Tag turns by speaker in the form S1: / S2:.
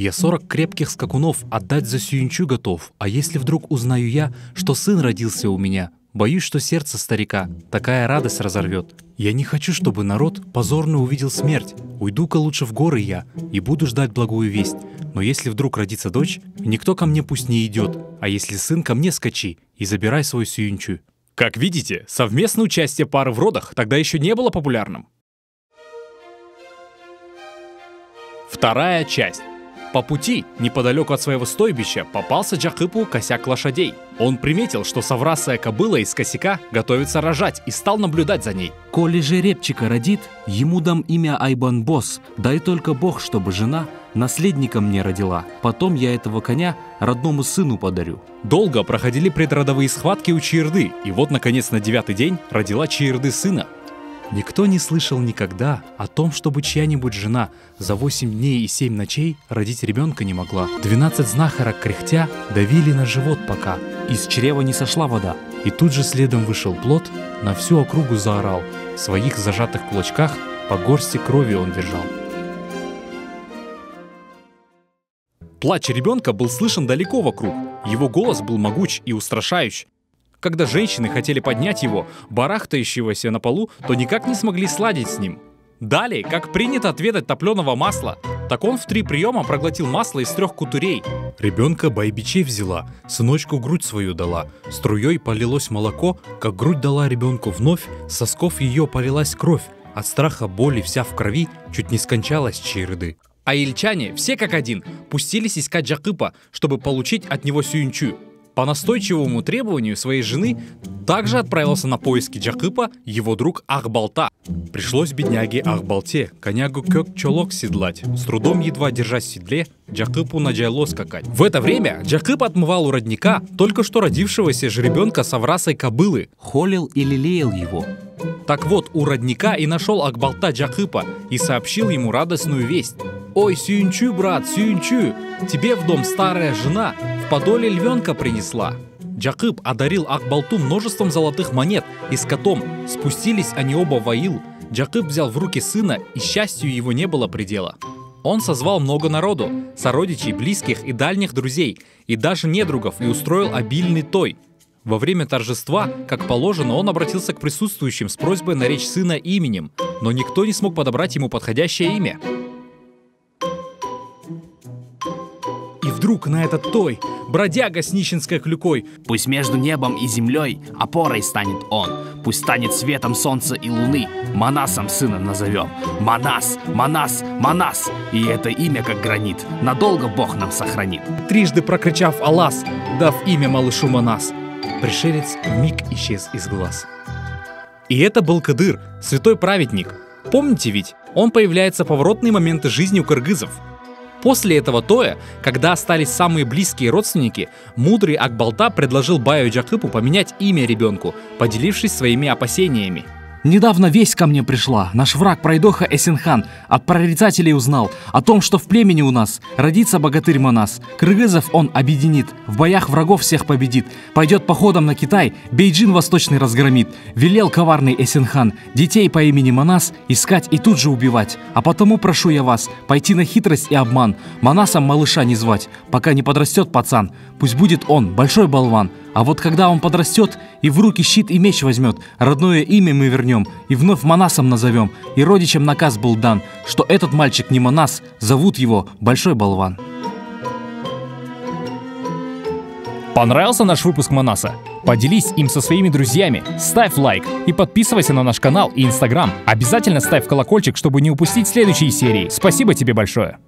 S1: Я 40 крепких скакунов отдать за сюинчу готов, а если вдруг узнаю я, что сын родился у меня, боюсь, что сердце старика такая радость разорвет. Я не хочу, чтобы народ позорно увидел смерть. Уйду-ка лучше в горы я и буду ждать благую весть. Но если вдруг родится дочь, никто ко мне пусть не идет, а если сын, ко мне скачи и забирай свой сюинчу. Как видите, совместное участие пары в родах тогда еще не было популярным. Вторая часть. По пути, неподалеку от своего стойбища, попался Джакыпу косяк лошадей. Он приметил, что соврасая кобыла из косяка готовится рожать и стал наблюдать за ней.
S2: «Коли жеребчика родит, ему дам имя Айбан-босс, дай только Бог, чтобы жена наследника мне родила. Потом я этого коня родному сыну подарю».
S1: Долго проходили предродовые схватки у Чаирды, и вот, наконец, на 9-й день родила Чаирды сына. Никто не слышал никогда о том, чтобы чья-нибудь жена за 8 дней и 7 ночей родить ребенка не могла. 12 знахарок кряхтя давили на живот пока.
S2: Из чрева не сошла вода.
S1: И тут же следом вышел плод, на всю округу заорал. В своих зажатых кулачках по горсти крови он держал. Плач ребенка был слышен далеко вокруг. Его голос был могуч и устрашающий. Когда женщины хотели поднять его, барахтающегося на полу, то никак не смогли сладить с ним. Далее, как принято отведать топленого масла, так он в 3 приема проглотил масло из 3 кутурей. Ребенка байбичей взяла, сыночку грудь свою дала. Струей полилось молоко, как грудь дала ребенку вновь, с сосков ее полилась кровь. От страха, боли, вся в крови, чуть не скончалась Чаирды. А ильчане, все как один, пустились искать Джакыпа, чтобы получить от него сюинчу. По настойчивому требованию своей жены также отправился на поиски Джакыпа его друг Ахбалта. Пришлось бедняге Ахбалте конягу Кёк-Чолок седлать. С трудом едва держась в седле, Джакыпу на джайло скакать. В это время Джакып отмывал у родника только что родившегося жеребенка соврасой кобылы.
S2: Холил и лелеял его.
S1: Так вот, у родника и нашел Ахбалта Джакыпа и сообщил ему радостную весть. «Ой, сюинчу, брат, сюинчу, тебе в дом старая жена в подоле львенка принесла». Джакып одарил Ахбалту множеством золотых монет и с котом. Спустились они оба в аил. Джакып взял в руки сына, и счастью его не было предела. Он созвал много народу, сородичей, близких и дальних друзей, и даже недругов, и устроил обильный той. Во время торжества, как положено, он обратился к присутствующим с просьбой наречь сына именем, но никто не смог подобрать ему подходящее имя. И вдруг на этот той, бродяга с нищенской клюкой:
S3: «Пусть между небом и землей опорой станет он, пусть станет светом солнца и луны, Манасом сына назовем. Манас, Манас, Манас, и это имя как гранит, надолго Бог нам сохранит».
S1: Трижды прокричав «Алас», дав имя малышу Манас, пришелец вмиг исчез из глаз. И это был Кадыр, святой праведник. Помните ведь, он появляется в поворотные моменты жизни у кыргызов. После этого тоя, когда остались самые близкие родственники, мудрый Ахбалта предложил Баю Джакыпу поменять имя ребенку, поделившись своими опасениями.
S2: Недавно весть ко мне пришла. Наш враг пройдоха Эсенхан от прорицателей узнал о том, что в племени у нас родится богатырь Манас. Кыргызов он объединит, в боях врагов всех победит. Пойдет походом на Китай, Бейджин восточный разгромит. Велел коварный Эсенхан детей по имени Манас искать и тут же убивать. А потому прошу я вас пойти на хитрость и обман, Манасом малыша не звать, пока не подрастет пацан. Пусть будет он большой болван. А вот когда он подрастет и в руки щит и меч возьмет, родное имя мы вернем и вновь Манасом назовем. И родичам наказ был дан, что этот мальчик не Манас, зовут его Большой Болван.
S4: Понравился наш выпуск Манаса? Поделись им со своими друзьями, ставь лайк и подписывайся на наш канал и Инстаграм. Обязательно ставь колокольчик, чтобы не упустить следующие серии. Спасибо тебе большое!